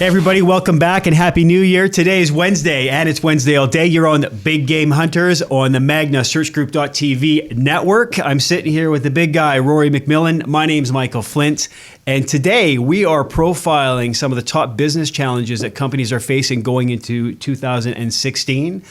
Hey everybody, welcome back and Happy New Year. Today is Wednesday, and it's Wednesday all day. You're on Big Game Hunters on the Magna SearchGroup.tv network. I'm sitting here with the big guy, Rory McMillan. My name's Michael Flint, and today we are profiling some of the top business challenges that companies are facing going into 2016.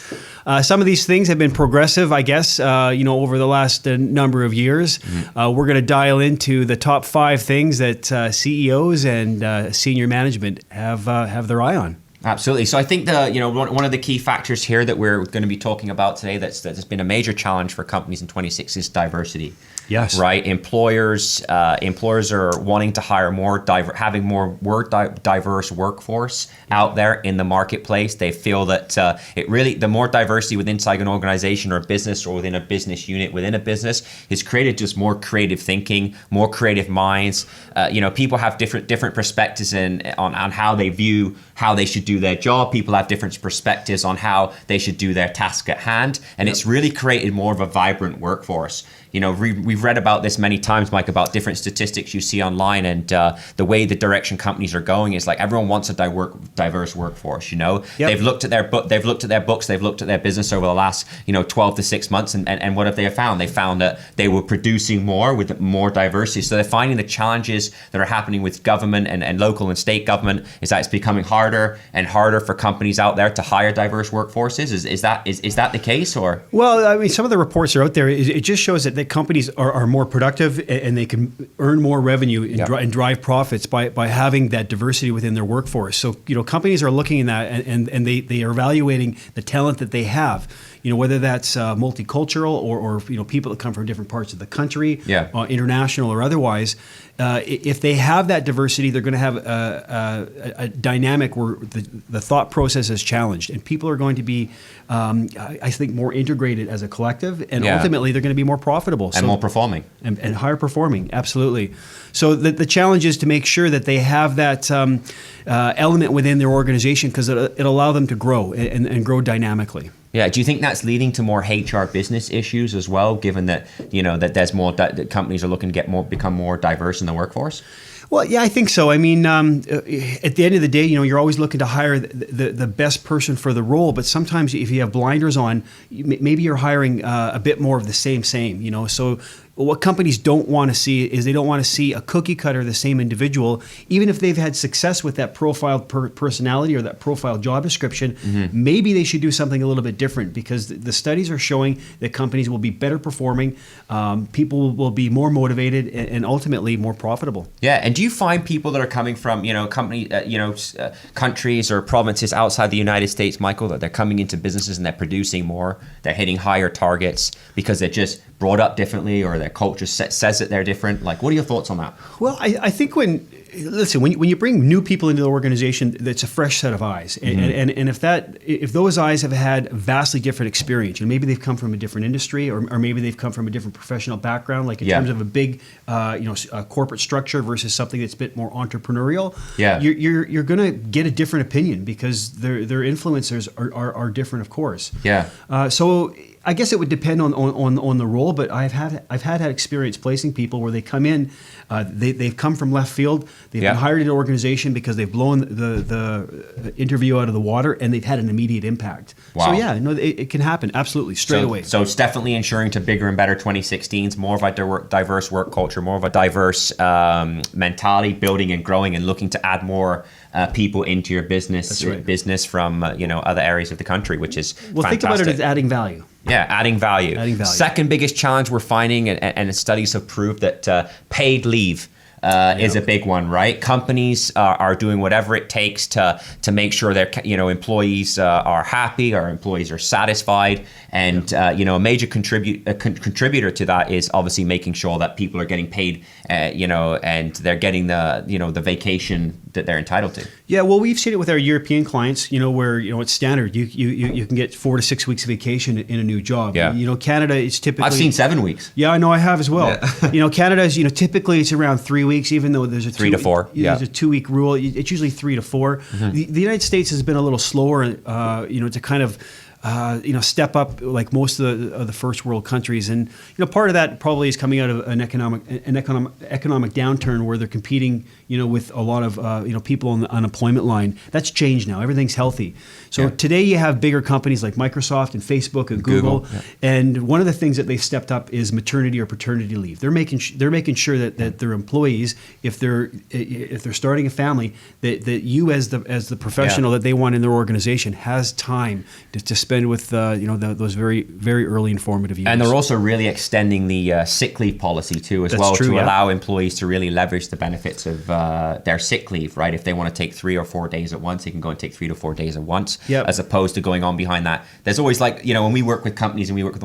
Some of these things have been progressive, I guess, over the last number of years. Mm-hmm. We're going to dial into the top 5 things that CEOs and senior management have their eye on. Absolutely. So I think one of the key factors here that we're going to be talking about today that's been a major challenge for companies in 2016 is diversity. Yes. Right. Employers are wanting to hire having more diverse workforce out there in the marketplace. They feel that the more diversity within inside an organization or a business or within a business unit within a business has created just more creative thinking, more creative minds. People have different perspectives on how they view how they should do their job. People have different perspectives on how they should do their task at hand. And It's really created more of a vibrant workforce. We've read about this many times, Mike, about different statistics you see online, and the way the direction companies are going is like everyone wants a diverse workforce. Yep. They've looked at their books, they've looked at their business over the last 12 to 6 months, and what have they found? They found that they were producing more with more diversity. So they're finding the challenges that are happening with government and local and state government is that it's becoming harder and harder for companies out there to hire diverse workforces. Is that the case, or? Well, I mean, some of the reports are out there. It just shows that companies are more productive and they can earn more revenue and drive profits by having that diversity within their workforce. So, companies are looking at that and they are evaluating the talent that they have. Whether that's multicultural or people that come from different parts of the country, international or otherwise. If they have that diversity, they're going to have a dynamic where the thought process is challenged, and people are going to be, I think, more integrated as a collective, and ultimately they're going to be more profitable and more performing and higher performing. Absolutely. So the challenge is to make sure that they have that element within their organization, because it'll allow them to grow and grow dynamically. Yeah. Do you think that's leading to more HR business issues as well, given that that there's more that companies are looking to become more diverse in the workforce? Well, yeah, I think so. I mean, at the end of the day, you're always looking to hire the best person for the role. But sometimes if you have blinders on, maybe you're hiring a bit more of the same. So what companies don't want to see is they don't want to see a cookie cutter, the same individual, even if they've had success with that profile personality or that profile job description. Mm-hmm. Maybe they should do something a little bit different, because the studies are showing that companies will be better performing, people will be more motivated, and ultimately more profitable. Yeah, and do you find people that are coming from countries or provinces outside the United States, Michael, that they're coming into businesses and they're producing more, they're hitting higher targets because they're just brought up differently, or their culture says that they're different? Like, what are your thoughts on that? Well, I think when you bring new people into the organization, that's a fresh set of eyes, and if those eyes have had vastly different experience, maybe they've come from a different industry, or maybe they've come from a different professional background, like in terms of a big corporate structure versus something that's a bit more entrepreneurial. Yeah, you're going to get a different opinion, because their influencers are different, of course. Yeah. So I guess it would depend on the role, but I've had experience placing people where they come in, they've come from left field, they've been hired in an organization because they've blown the interview out of the water, and they've had an immediate impact. Wow. So it can happen absolutely straight away. So it's definitely ensuring to bigger and better 2016s, more of a diverse work culture, more of a diverse mentality, building and growing and looking to add more people into your business from other areas of the country, which is fantastic. Think about it as adding value. Yeah, adding value. Second biggest challenge we're finding, and studies have proved that paid leave is a big one, right? Companies are doing whatever it takes to make sure their employees are happy, our employees are satisfied, and a major contributor to that is obviously making sure that people are getting paid, and they're getting the vacation that they're entitled to. Yeah, well, we've seen it with our European clients, where it's standard. You can get 4 to 6 weeks of vacation in a new job. Yeah. Canada is typically. I've seen 7 weeks. Yeah, I know, I have as well. Yeah. Canada is typically it's around 3 weeks, even though there's a 3 to 4. There's a 2 week rule. It's usually 3 to 4. Mm-hmm. The United States has been a little slower, to kind of step up like most of the first world countries. And part of that probably is coming out of an economic downturn where they're competing with a lot of people on the unemployment line. That's changed now. Everything's healthy. So today you have bigger companies like Microsoft and Facebook and Google. And one of the things that they've stepped up is maternity or paternity leave. They're making sure that their employees, if they're starting a family, that you as the professional that they want in their organization has time to spend with those very, very early informative years. And they're also really extending the sick leave policy too, as allow employees to really leverage the benefits of their sick leave, right? If they want to take 3 or 4 days at once, they can go and take 3 to 4 days at once, as opposed to going on behind that. There's always when we work with companies and we work with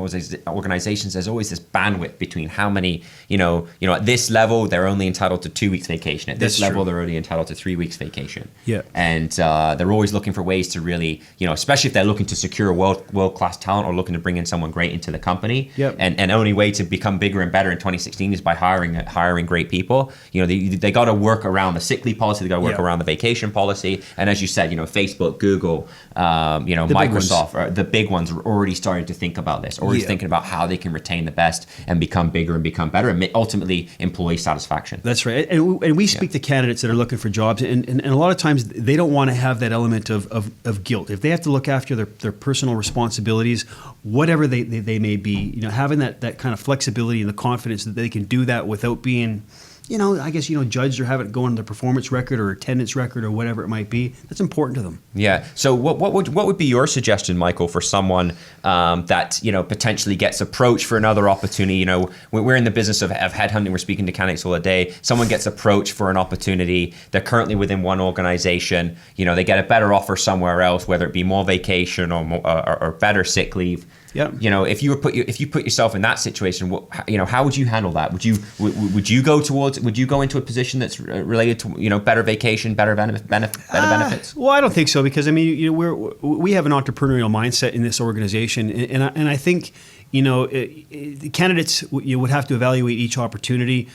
organizations, there's always this bandwidth between how many, at this level, they're only entitled to 2 weeks vacation. At this level, they're only entitled to 3 weeks vacation. Yeah. And they're always looking for ways to really, especially if they're looking to secure world-class talent or looking to bring in someone great into the company. And only way to become bigger and better in 2016 is by hiring great people. They got to work around the sick leave policy. They got to work around the vacation policy. And as you said, Facebook, Google, Microsoft, the big ones are already starting to think about this, already thinking about how they can retain the best and become bigger and become better, and ultimately employee satisfaction. That's right. And we speak to candidates that are looking for jobs, and a lot of times they don't want to have that element of guilt. If they have to look after their personal responsibilities, whatever they may be, having that kind of flexibility and the confidence that they can do that without being judged or have it go on their performance record or attendance record or whatever it might be. That's important to them. Yeah. So what would be your suggestion, Michael, for someone that potentially gets approached for another opportunity? We're in the business of headhunting. We're speaking to candidates all the day. Someone gets approached for an opportunity. They're currently within one organization. They get a better offer somewhere else, whether it be more vacation or better sick leave. Yeah. If you put yourself in that situation, how would you handle that? Would you go into a position that's related to better vacation, better benefits? Well, I don't think so, because we have an entrepreneurial mindset in this organization, and I think the candidates would have to evaluate each opportunity.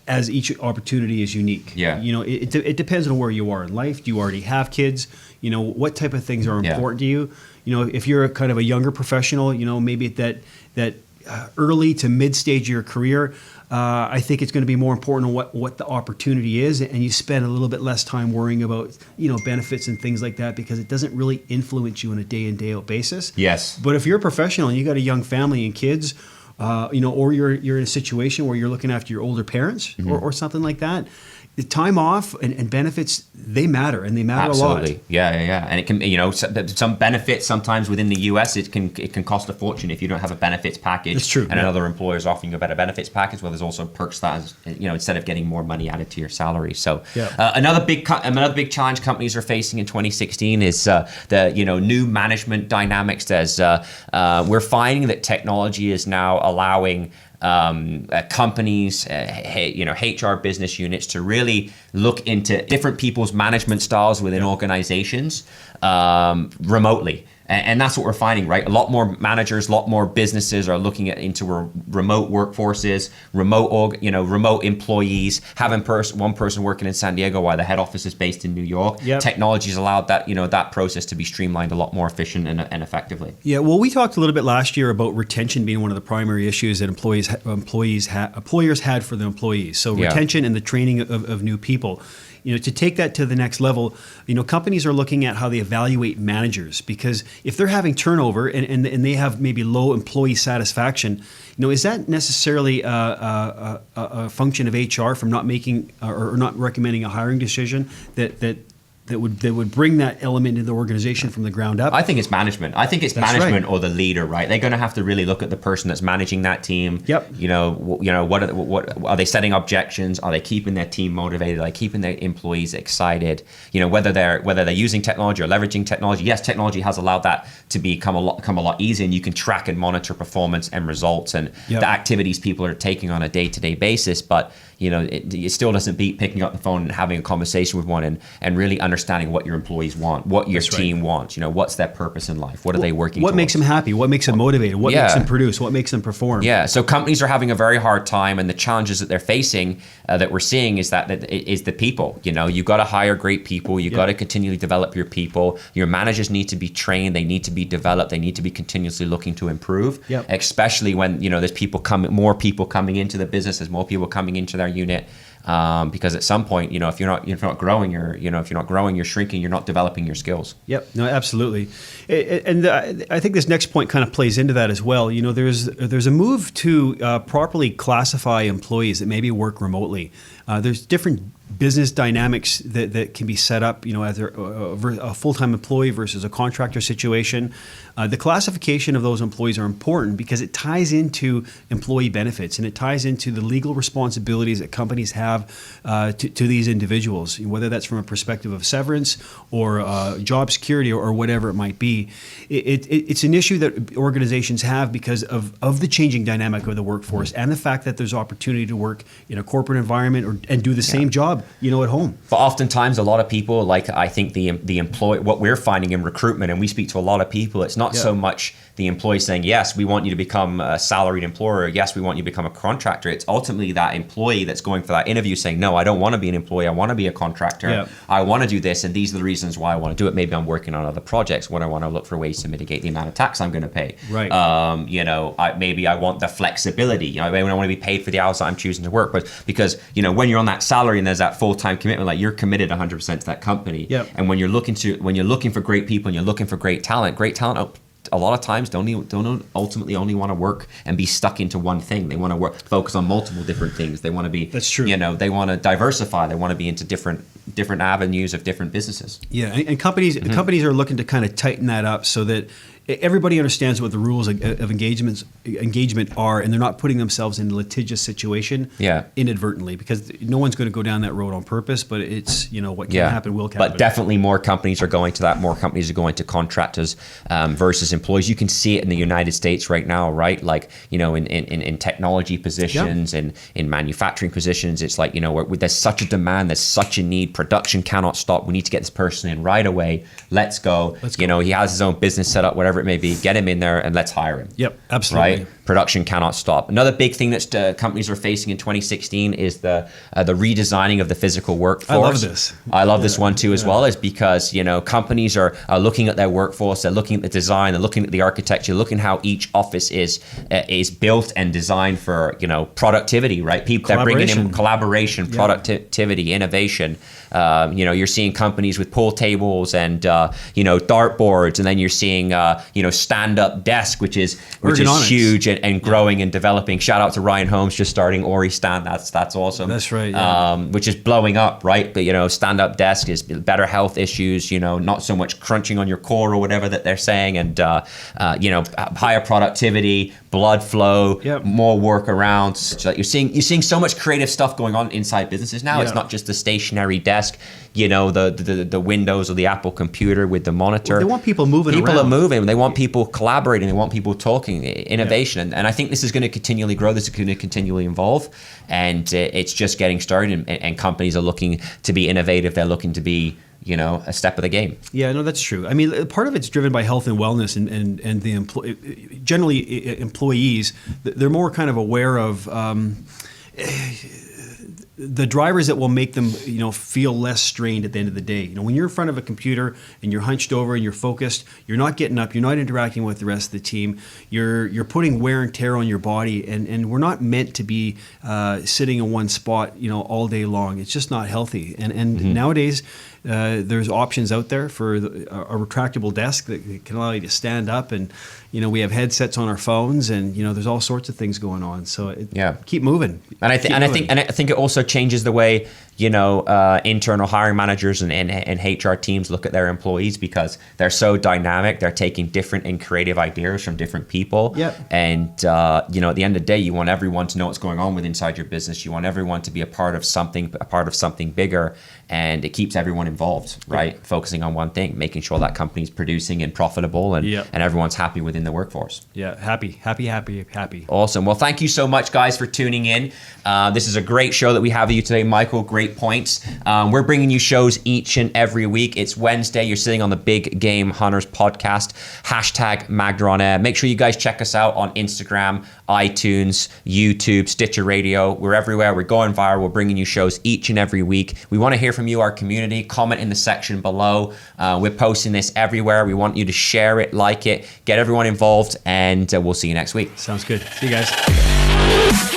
As each opportunity is unique. Yeah. It depends on where you are in life. Do you already have kids? What type of things are important to you? If you're kind of a younger professional, maybe at that early to mid stage of your career, I think it's going to be more important on what the opportunity is, and you spend a little bit less time worrying about benefits and things like that, because it doesn't really influence you on a day in, day out basis. Yes. But if you're a professional and you got a young family and kids, or you're in a situation where you're looking after your older parents or something like that, the time off and benefits, they matter, and they matter a lot. Absolutely. Yeah. And it can, some benefits sometimes within the US, it can cost a fortune if you don't have a benefits package. That's true. And another employer is offering you a better benefits package. Well, there's also perks that, instead of getting more money added to your salary. So another big challenge companies are facing in 2016 is the new management dynamics. We're finding that technology is now allowing companies, HR business units to really look into different people's management styles within organizations remotely. And that's what we're finding, right? A lot more managers, a lot more businesses are looking into remote workforces, remote employees, having one person working in San Diego while the head office is based in New York. Yep. Technology has allowed that process to be streamlined a lot more efficient and effectively. Yeah, well, we talked a little bit last year about retention being one of the primary issues that employers had for the employees. So retention and the training of new people. To take that to the next level, companies are looking at how they evaluate managers, because if they're having turnover and they have maybe low employee satisfaction, is that necessarily a function of HR from not making or not recommending a hiring decision that would bring that element into the organization from the ground up? I think it's management. I think it's That's management right. or the leader, right? They're going to have to really look at the person that's managing that team. Yep. What are they setting objections? Are they keeping their team motivated? Are they keeping their employees excited? Whether they're using technology or leveraging technology. Yes, technology has allowed that to become a lot easier, and you can track and monitor performance and results and the activities people are taking on a day-to-day basis. But it still doesn't beat picking up the phone and having a conversation with one and really understanding what your employees want, what your team wants. What's their purpose in life? What are they working What towards? makes them happy? What makes them motivated? What makes them produce? What makes them perform? Yeah, so companies are having a very hard time, and the challenges that they're facing that we're seeing is that is the people. You've got to hire great people. You've got to continually develop your people. Your managers need to be trained. They need to be developed. They need to be continuously looking to improve, especially when there's more people coming into the business. There's more people coming into their unit. Because at some point, if you're not growing, you're shrinking, you're not developing your skills. Yep. No, absolutely. And I think this next point kind of plays into that as well. There's a move to properly classify employees that maybe work remotely. There's different business dynamics that can be set up, as a full-time employee versus a contractor situation. The classification of those employees are important because it ties into employee benefits and it ties into the legal responsibilities that companies have to these individuals, whether that's from a perspective of severance or job security or whatever it might be. It's an issue that organizations have because of the changing dynamic of the workforce and the fact that there's opportunity to work in a corporate environment and do the same job, at home. But oftentimes, a lot of people, I think the employee, what we're finding in recruitment, and we speak to a lot of people, it's not so much the employee saying, yes, we want you to become a salaried employer, yes, we want you to become a contractor. It's ultimately that employee that's going for that interview saying, no, I don't want to be an employee, I want to be a contractor. Yeah. I want to do this, and these are the reasons why I want to do it. Maybe I'm working on other projects when I want to look for ways to mitigate the amount of tax I'm going to pay. Right. Maybe I want the flexibility. Maybe I want to be paid for the hours that I'm choosing to work. But because, when you're on that salary and there's that full-time commitment, like you're committed 100% to that company. Yep. And when you're looking for great people and you're looking for great talent a lot of times don't ultimately only want to work and be stuck into one thing. They want to focus on multiple different things. They want to be, that's true. They want to diversify. They want to be into different avenues of different businesses. Yeah, and companies are looking to kind of tighten that up so that everybody understands what the rules of engagement are, and they're not putting themselves in a litigious situation inadvertently, because no one's going to go down that road on purpose, but it's, what can happen will happen. But definitely more companies are going to that. More companies are going to contractors versus employees. You can see it in the United States right now, right? Like, in technology positions and in manufacturing positions, it's like, where there's such a demand, there's such a need, production cannot stop. We need to get this person in right away. Let's go. He has his own business set up, whatever it may be, get him in there and let's hire him. Yep, absolutely. Right? Production cannot stop. Another big thing that companies are facing in 2016 is the redesigning of the physical workforce. I love this. I love this one too as well, is because, companies are looking at their workforce, they're looking at the design, they're looking at the architecture, looking how each office is built and designed for, productivity, right? They're bringing in collaboration, productivity, innovation. You're seeing companies with pool tables and dartboards, and then you're seeing stand-up desk, which is huge and growing and developing. Shout out to Ryan Holmes just starting Ori Stand. That's awesome. That's right. Yeah. Which is blowing up, right? But stand-up desk is better health issues. Not so much crunching on your core or whatever that they're saying, and higher productivity, blood flow, more workarounds. So you're seeing so much creative stuff going on inside businesses now. It's not just the stationary desk, the Windows or the Apple computer with the monitor. Well, they want people moving around. People are moving. They want people collaborating. They want people talking. Innovation. And I think this is going to continually grow. This is going to continually evolve. And it's just getting started. And companies are looking to be innovative. They're looking to be a step of the game. Yeah, no, that's true. I mean, part of it's driven by health and wellness, and the generally employees, they're more kind of aware of the drivers that will make them, feel less strained at the end of the day. When you're in front of a computer and you're hunched over and you're focused, you're not getting up, you're not interacting with the rest of the team, you're putting wear and tear on your body, and we're not meant to be sitting in one spot, all day long. It's just not healthy. And nowadays, there's options out there for a retractable desk that can allow you to stand up, and we have headsets on our phones, and there's all sorts of things going on. So keep moving. And I think it also changes the way internal hiring managers and HR teams look at their employees, because they're so dynamic. They're taking different and creative ideas from different people. Yep. And, at the end of the day, you want everyone to know what's going on with inside your business. You want everyone to be a part of something bigger. And it keeps everyone involved, right? Focusing on one thing, making sure that company's producing and profitable, and everyone's happy within the workforce. Yeah, happy. Awesome. Well, thank you so much, guys, for tuning in. This is a great show that we have with you today, Michael. Great points. We're bringing you shows each and every week. It's Wednesday. You're sitting on the Big Game Hunters podcast. #MagnaOnAir. Make sure you guys check us out on Instagram, iTunes, YouTube, Stitcher Radio. We're everywhere. We're going viral. We're bringing you shows each and every week. We want to hear from you, our community. Comment in the section below. We're posting this everywhere. We want you to share it, like it, get everyone involved, and we'll see you next week. Sounds good. See you guys.